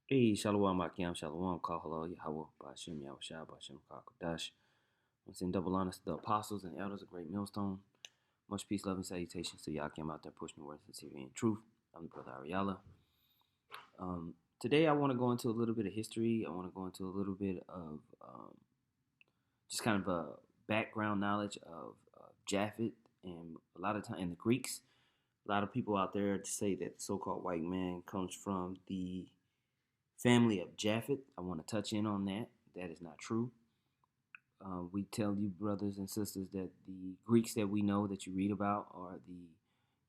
Hey, Shalom, Akim, Shalom, Kahala, Yahweh, Bashem, Yahushua, Bashem, Kakadash. Once in double honors to the apostles and elders of Great Millstone. Much peace, love, and salutations to Yakim out there pushing the word of sincerity and truth. I'm the brother Ariala. Today I want to go into a little bit of history. I want to go into a little bit of just kind of a background knowledge of Japheth and a lot of time and the Greeks. A lot of people out there say that the so-called white man comes from the family of Japheth. I want to touch in on that. That is not true. We tell you, brothers and sisters, that the Greeks that we know that you read about are the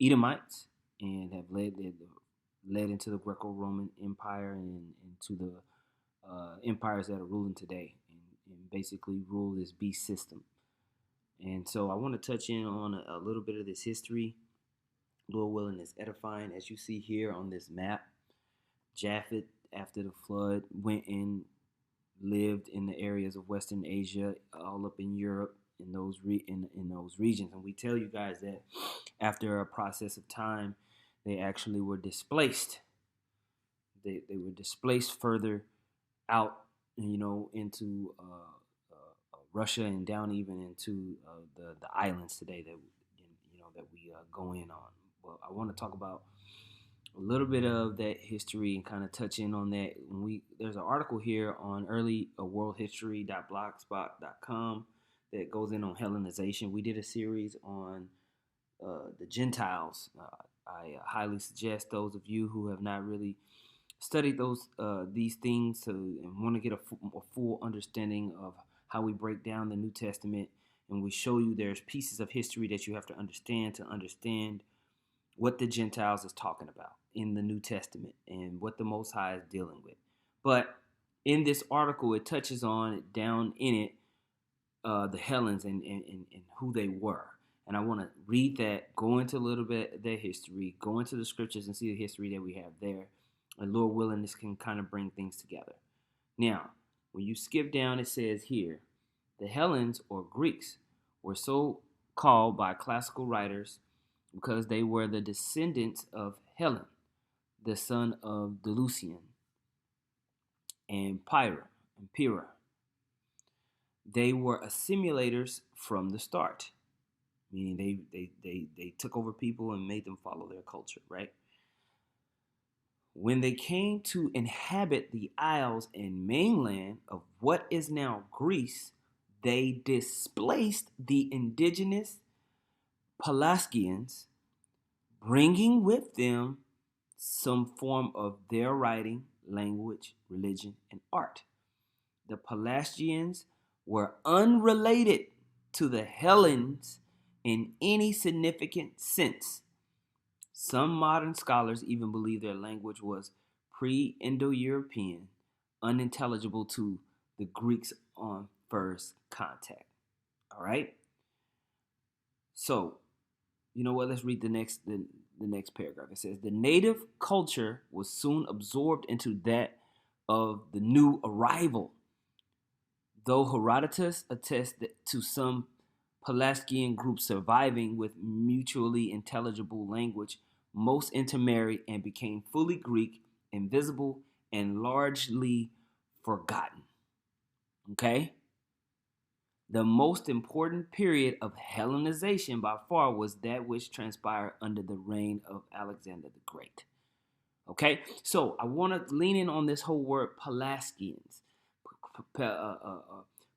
Edomites and have led into the Greco-Roman Empire and into the empires that are ruling today and basically rule this beast system. And so I want to touch in on a little bit of this history. Lord willing, is edifying. As you see here on this map, Japheth, after the flood, went and lived in the areas of Western Asia, all up in Europe, in those regions. And we tell you guys that after a process of time, they actually were displaced. They were displaced further out, into Russia and down even into the islands today that we go in on. Well, I want to talk about a little bit of that history and kind of touch in on that. There's an article here on early worldhistory.blogspot.com that goes in on Hellenization. We did a series on the Gentiles. I highly suggest those of you who have not really studied these things and want to get a full understanding of how we break down the New Testament, and we show you there's pieces of history that you have to understand what the Gentiles is talking about in the New Testament and what the Most High is dealing with. But in this article, it touches on down in it the Hellenes and who they were. And I want to read that, go into a little bit of their history, go into the scriptures and see the history that we have there. And Lord willing, this can kind of bring things together. Now, when you skip down, it says here, the Hellenes or Greeks were so called by classical writers because they were the descendants of Hellen, the son of Delusian and Pyrrha. They were assimilators from the start, meaning they took over people and made them follow their culture, right? When they came to inhabit the isles and mainland of what is now Greece, they displaced the indigenous Pelasgians, bringing with them some form of their writing, language, religion, and art. The Pelasgians were unrelated to the Hellenes in any significant sense. Some modern scholars even believe their language was pre-Indo-European, unintelligible to the Greeks on first contact. All right? So, you know what? Let's read the next paragraph. It says, the native culture was soon absorbed into that of the new arrival. Though Herodotus attests to some Pelasgian groups surviving with mutually intelligible language, most intermarried and became fully Greek, invisible, and largely forgotten. Okay? The most important period of Hellenization by far was that which transpired under the reign of Alexander the Great. Okay? So I want to lean in on this whole word Pelasgians.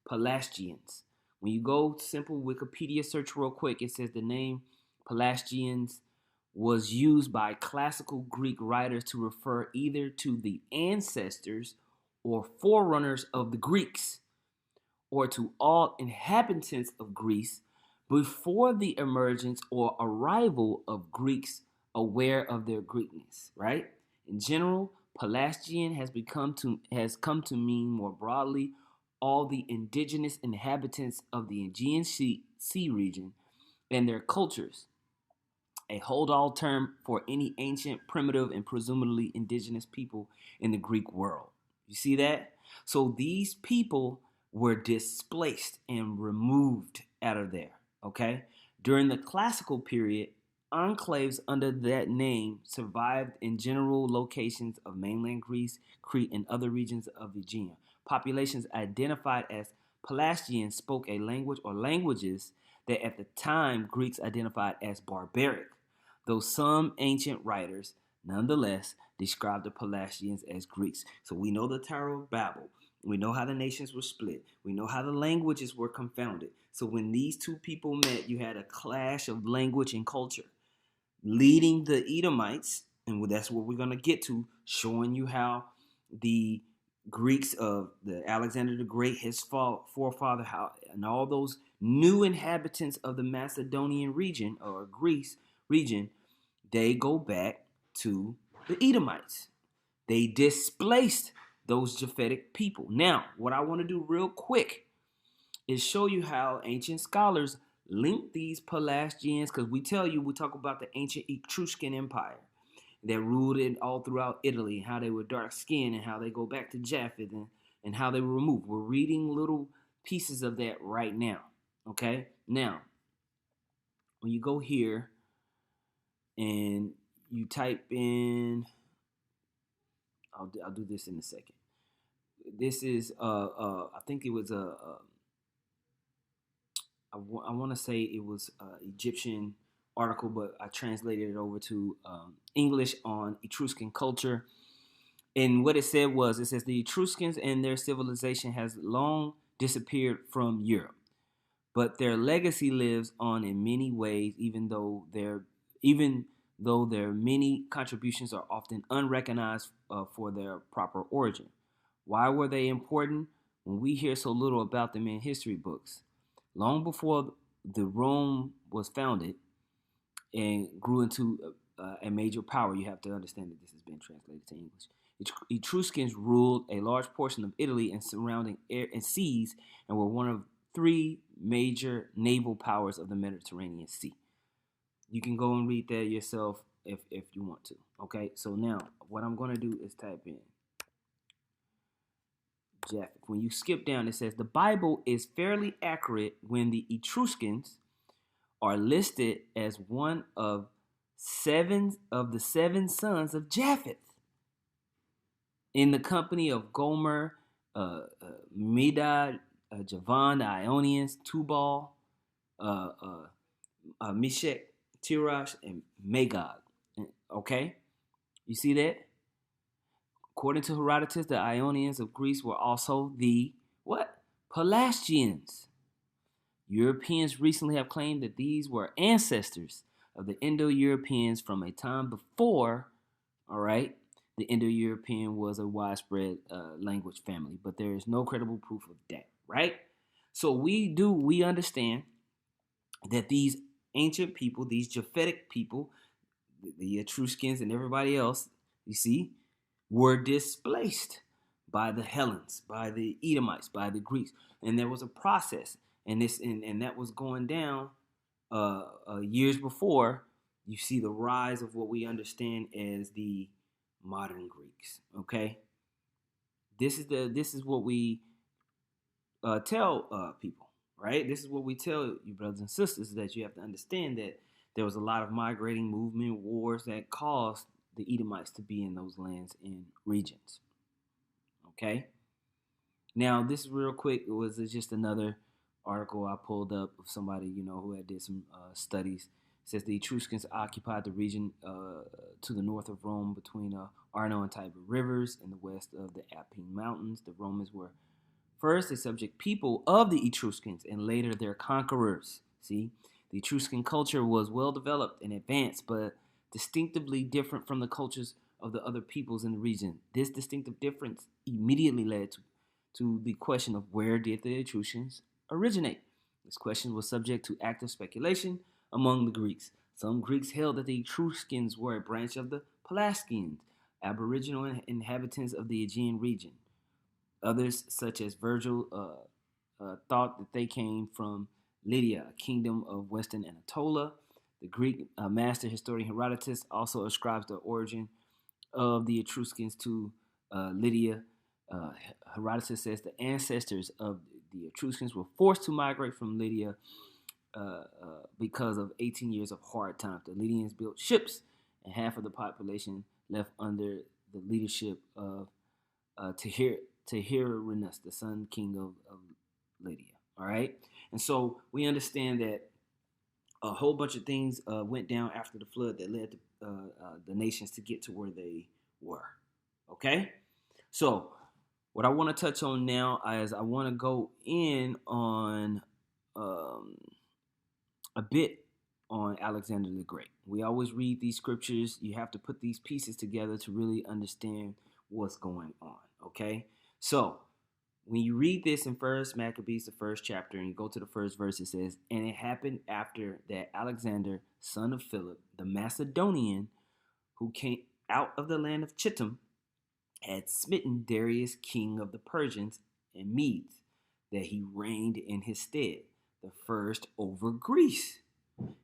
Pelasgians. When you go simple Wikipedia search real quick, it says the name Pelasgians was used by classical Greek writers to refer either to the ancestors or forerunners of the Greeks, or to all inhabitants of Greece before the emergence or arrival of Greeks aware of their Greekness, right? In general, Pelasgian has come to mean more broadly all the indigenous inhabitants of the Aegean Sea region and their cultures, a hold-all term for any ancient, primitive, and presumably indigenous people in the Greek world. You see that? So these people were displaced and removed out of there, okay? During the classical period, enclaves under that name survived in general locations of mainland Greece, Crete, and other regions of the Aegean. Populations identified as Pelasgians spoke a language or languages that at the time Greeks identified as barbaric, though some ancient writers nonetheless described the Pelasgians as Greeks. So we know the Tower of Babel. We know how the nations were split. We know how the languages were confounded. So when these two people met, you had a clash of language and culture, leading the Edomites, and that's what we're going to get to, showing you how the Greeks of the Alexander the Great, his forefather, how and all those new inhabitants of the Macedonian region or Greece region, they go back to the Edomites. They displaced those Japhetic people. Now, what I want to do real quick is show you how ancient scholars link these Pelasgians, because we talk about the ancient Etruscan Empire that ruled it all throughout Italy, how they were dark skinned and how they go back to Japheth and how they were removed. We're reading little pieces of that right now. Okay? Now, when you go here and you type in, I'll do this in a second. This is I think it was I want to say it was Egyptian article, but I translated it over to English on Etruscan culture. And what it said was, it says the Etruscans and their civilization has long disappeared from Europe, but their legacy lives on in many ways, even though their many contributions are often unrecognized for their proper origin. Why were they important when we hear so little about them in history books? Long before the Rome was founded and grew into a major power, you have to understand that this has been translated to English. Etruscans ruled a large portion of Italy and surrounding air and seas, and were one of three major naval powers of the Mediterranean Sea. You can go and read that yourself if you want to. Okay, so now what I'm going to do is type in Japheth. When you skip down, it says the Bible is fairly accurate when the Etruscans are listed as one of the seven sons of Japheth, in the company of Gomer, Medad, Javan, the Ionians, Tubal, Meshech, Tirash, and Magog. Okay? You see that? According to Herodotus, the Ionians of Greece were also the what? Pelasgians. Europeans recently have claimed that these were ancestors of the Indo-Europeans from a time before, all right, the Indo-European was a widespread language family, but there is no credible proof of that, right? So we understand that these ancient people, these Japhetic people, the Etruscans and everybody else, you see, were displaced by the Hellenes, by the Edomites, by the Greeks, and there was a process, and that was going down years before. You see the rise of what we understand as the modern Greeks. Okay, this is what we tell people, right? This is what we tell you, brothers and sisters, that you have to understand that there was a lot of migrating movement, wars that caused the Edomites to be in those lands and regions. Okay. Now, this real quick was just another article I pulled up of somebody who had did some studies. It says the Etruscans occupied the region to the north of Rome between Arno and Tiber rivers and the west of the Apennine Mountains. The Romans were first a subject people of the Etruscans and later their conquerors. See, the Etruscan culture was well developed and advanced, but distinctively different from the cultures of the other peoples in the region. This distinctive difference immediately led to the question of where did the Etruscans originate? This question was subject to active speculation among the Greeks. Some Greeks held that the Etruscans were a branch of the Pelasgians, aboriginal inhabitants of the Aegean region. Others, such as Virgil, thought that they came from Lydia, a kingdom of western Anatolia. The Greek master historian Herodotus also ascribes the origin of the Etruscans to Lydia. Herodotus says the ancestors of the Etruscans were forced to migrate from Lydia because of 18 years of hard times. The Lydians built ships, and half of the population left under the leadership of Tahirrinus, the son king of Lydia. All right, and so we understand that a whole bunch of things went down after the flood that led to, the nations to get to where they were. Okay, so what I want to touch on now is I want to go in on a bit on Alexander the Great. We always read these scriptures. You have to put these pieces together to really understand what's going on. Okay, so when you read this in First Maccabees, the first chapter, and you go to the first verse, it says, "And it happened after that Alexander, son of Philip, the Macedonian, who came out of the land of Chittim, had smitten Darius, king of the Persians and Medes, that he reigned in his stead, the first over Greece,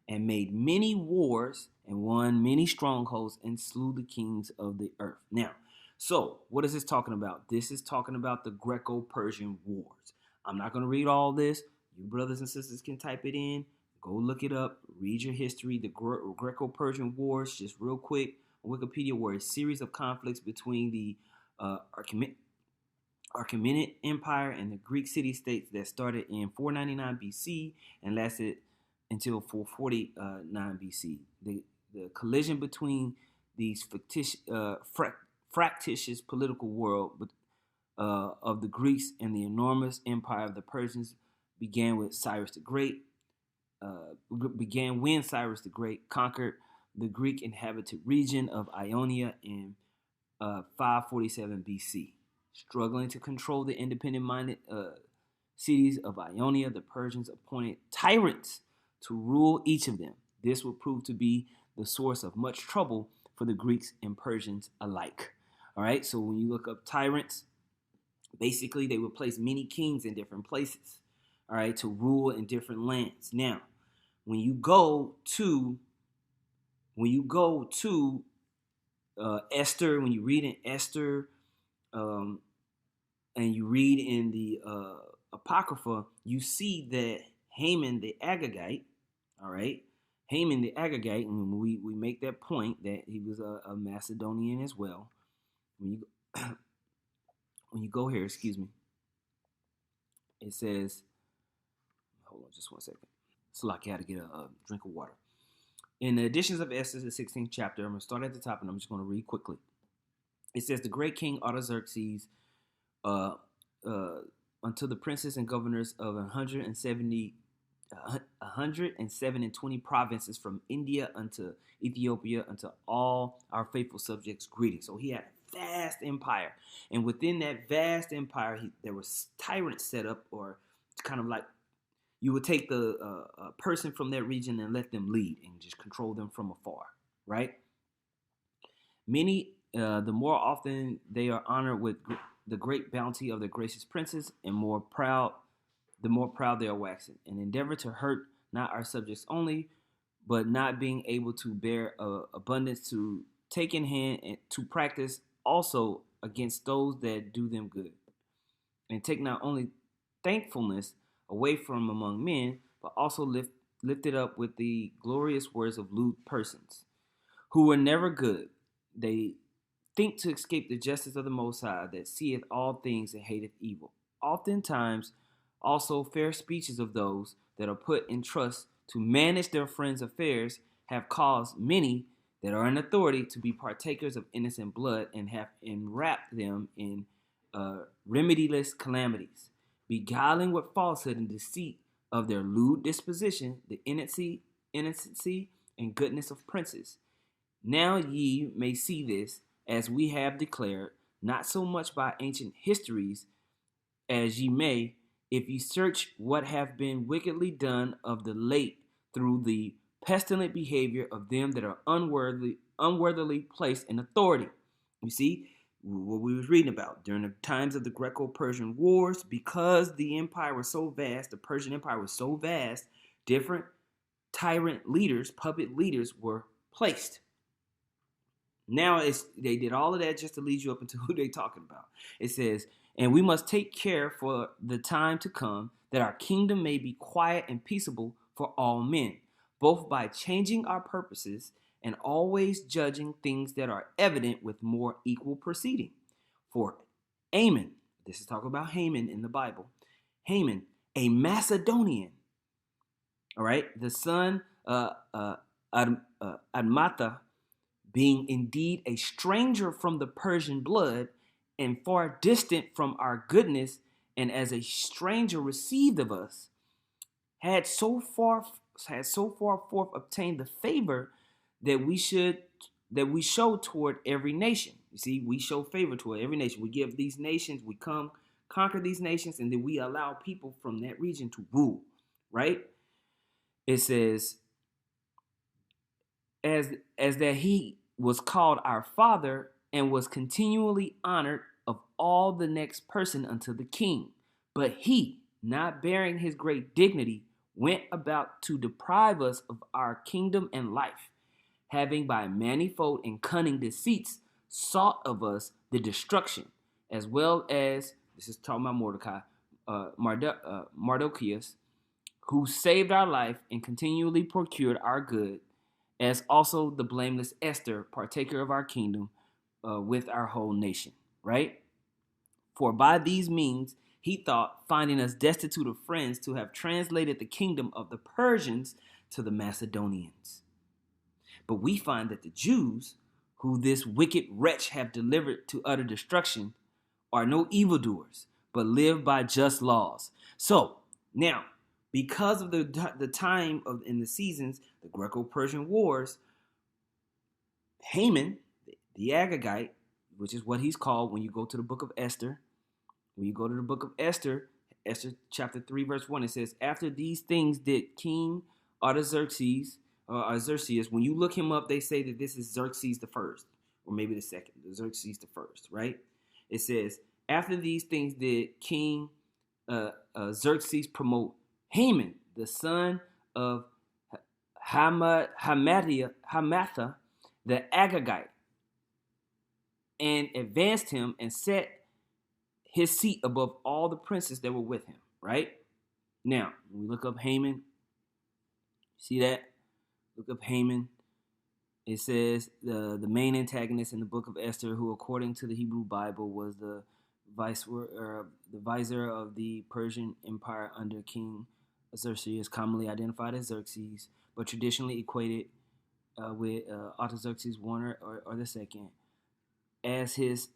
and made many wars and won many strongholds and slew the kings of the earth." Now, so what is this talking about? This is talking about the Greco-Persian Wars. I'm not going to read all this. You brothers and sisters can type it in. Go look it up. Read your history. The Greco-Persian Wars, just real quick, on Wikipedia, were a series of conflicts between the Achaemenid Empire and the Greek city-states that started in 499 BC and lasted until 449 BC. The collision between these fractious political world of the Greeks and the enormous empire of the Persians began when Cyrus the Great conquered the Greek inhabited region of Ionia in 547 BC. Struggling to control the independent-minded cities of Ionia, the Persians appointed tyrants to rule each of them. This would prove to be the source of much trouble for the Greeks and Persians alike. All right, so when you look up tyrants, basically they would place many kings in different places, all right, to rule in different lands. Now, when you go to Esther, when you read in Esther, and you read in the Apocrypha, you see that Haman the Agagite, all right, Haman the Agagite, and we make that point that he was a Macedonian as well. When you go here, excuse me, it says, hold on just one second. It's like I had to get a drink of water. In the editions of Esther, the 16th chapter, I'm going to start at the top and I'm just going to read quickly. It says, "The great king Artaxerxes unto the princes and governors of 107 provinces from India unto Ethiopia, unto all our faithful subjects, greetings." So he had a vast empire. And within that vast empire, there was tyrants set up, or kind of like you would take the person from that region and let them lead and just control them from afar, right? Many, the more often they are honored with the great bounty of the gracious princes, and the more proud they are waxing, and endeavor to hurt not our subjects only, but not being able to bear abundance, to take in hand and to practice also against those that do them good, and take not only thankfulness away from among men, but also lift it up with the glorious words of lewd persons, who were never good. They think to escape the justice of the Most High, that seeth all things and hateth evil. Oftentimes also fair speeches of those that are put in trust to manage their friends' affairs have caused many that are in authority to be partakers of innocent blood, and have enwrapped them in remediless calamities, beguiling with falsehood and deceit of their lewd disposition the innocency and goodness of princes. Now ye may see this, as we have declared, not so much by ancient histories as ye may, if ye search what have been wickedly done of the late through the pestilent behavior of them that are unworthily placed in authority. You see, what we was reading about during the times of the Greco-Persian Wars, because the empire was so vast, the Persian Empire was so vast, different tyrant leaders, puppet leaders were placed. Now they did all of that just to lead you up into who they talking about. It says, "And we must take care for the time to come, that our kingdom may be quiet and peaceable, for all men, both by changing our purposes and always judging things that are evident with more equal proceeding. For Haman, this is talking about Haman in the Bible, Haman, a Macedonian, all right, the son Admatha, being indeed a stranger from the Persian blood and far distant from our goodness, and as a stranger received of us, had so far forth obtained the favor that we show toward every nation. You see, we show favor toward every nation. We give these nations, we come conquer these nations, and then we allow people from that region to rule, right? It says, as that he was called our father and was continually honored of all the next person unto the king. But he, not bearing his great dignity, went about to deprive us of our kingdom and life, having by manifold and cunning deceits sought of us the destruction, as well as, this is talking about Mordecai, Mardochæus, who saved our life and continually procured our good, as also the blameless Esther, partaker of our kingdom, with our whole nation, right? For by these means he thought, finding us destitute of friends, to have translated the kingdom of the Persians to the Macedonians. But we find that the Jews, who this wicked wretch have delivered to utter destruction, are no evildoers, but live by just laws. So, now, because of the time of in the seasons, the Greco-Persian Wars, Haman, the Agagite, which is what he's called when you go to the book of Esther. When you go to the book of Esther, Esther chapter 3, verse 1, it says, after these things did King Artaxerxes, when you look him up, they say that this is Xerxes the first, or maybe the second, Xerxes the first, right? It says, after these things did King Xerxes promote Haman, the son of Hamatha, the Agagite, and advanced him and set his seat above all the princes that were with him, right? Now, when we look up Haman, see that? Look up Haman. It says the main antagonist in the book of Esther, who according to the Hebrew Bible was the vizier of the Persian Empire under King Xerxes, commonly identified as Xerxes, but traditionally equated with Artaxerxes I or the second. As his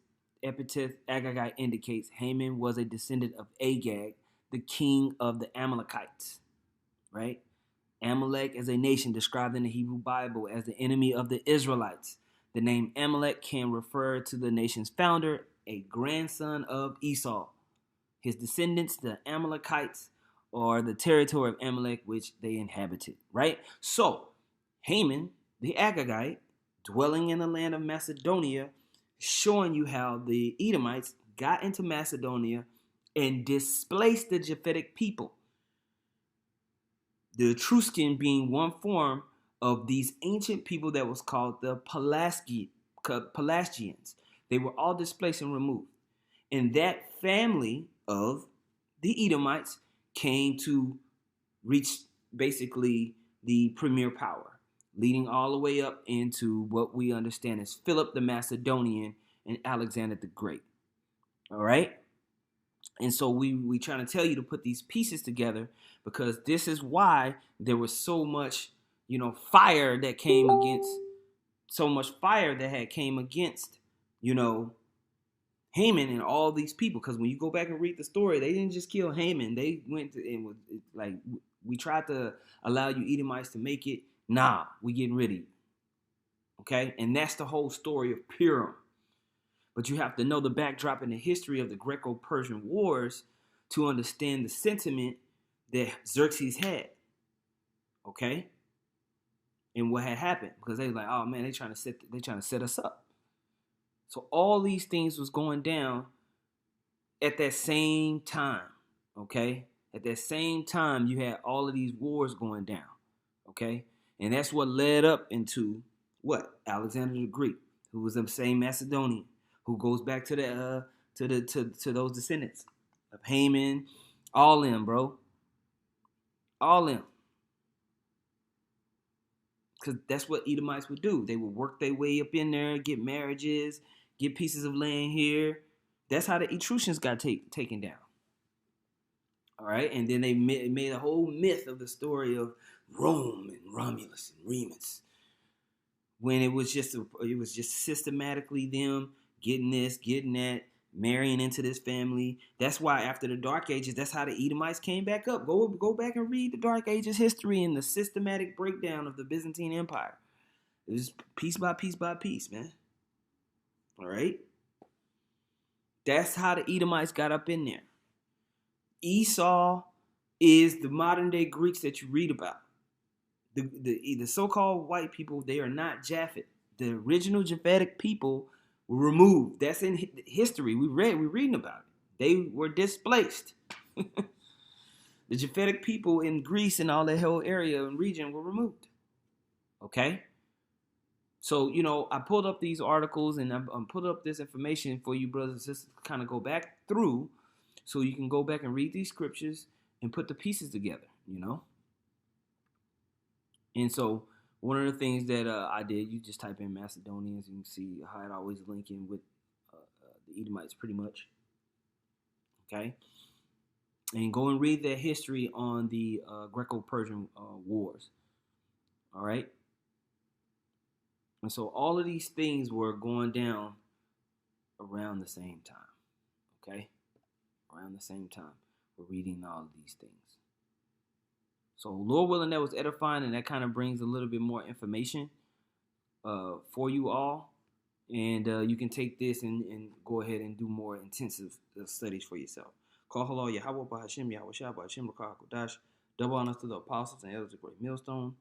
epithet Agagite indicates, Haman was a descendant of Agag, the king of the Amalekites, right? Amalek as a nation described in the Hebrew Bible as the enemy of the Israelites. The name Amalek can refer to the nation's founder, a grandson of Esau. His descendants, the Amalekites, or the territory of Amalek which they inhabited, right? So, Haman, the Agagite, dwelling in the land of Macedonia, showing you how the Edomites got into Macedonia and displaced the Japhetic people. The Etruscan being one form of these ancient people that was called the Pelasgians. They were all displaced and removed. And that family of the Edomites came to reach basically the premier power, leading all the way up into what we understand as Philip the Macedonian and Alexander the Great. All right? And so we trying to tell you to put these pieces together, because this is why there was so much, fire that came against, Haman and all these people. Because when you go back and read the story, they didn't just kill Haman. They went to, and was like, we tried to allow you Edomites to make it. Nah, we getting rid of you. Okay? And that's the whole story of Purim. But you have to know the backdrop and the history of the Greco-Persian Wars to understand the sentiment that Xerxes had. Okay? And what had happened. Because they were like, oh man, they trying to set us up. So all these things was going down at that same time. Okay? At that same time, you had all of these wars going down. Okay? And that's what led up into what? Alexander the Greek, who was the same Macedonian, who goes back to those descendants of Haman, all them, bro. All them. because that's what Edomites would do. They would work their way up in there, get marriages, get pieces of land here. That's how the Etruscans got taken down. All right, and then they made a whole myth of the story of Rome and Romulus and Remus, when it was just systematically them getting this, getting that, marrying into this family. That's why after the Dark Ages, that's how the Edomites came back up. Go back and read the Dark Ages history and the systematic breakdown of the Byzantine Empire. It was piece by piece by piece, man. All right, that's how the Edomites got up in there. Esau is the modern day Greeks that you read about. The so-called white people, they are not Japheth. The original Japhetic people were removed. That's in history. We're reading about it. They were displaced. The Japhetic people in Greece and all that whole area and region were removed. Okay? So, I pulled up these articles and I'm put up this information for you brothers and sisters to kind of go back through, so you can go back and read these scriptures and put the pieces together, And so one of the things that I did, you just type in Macedonians and you can see how it always link in with the Edomites pretty much. Okay? And go and read their history on the Greco-Persian Wars. All right? And so all of these things were going down around the same time. Okay? Around the same time. We're reading all of these things. So Lord willing, that was edifying, and that kind of brings a little bit more information for you all. And you can take this and go ahead and do more intensive studies for yourself. Call hello, Yahweh Bahashim, Yahweh Shah Bahashim, Rakah Kodash. Double honors to the apostles and elders of Great Millstone.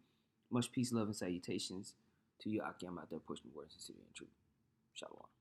Much peace, love, and salutations to you. Aki, I'm out there pushing the words of sincerity and truth. Shalom.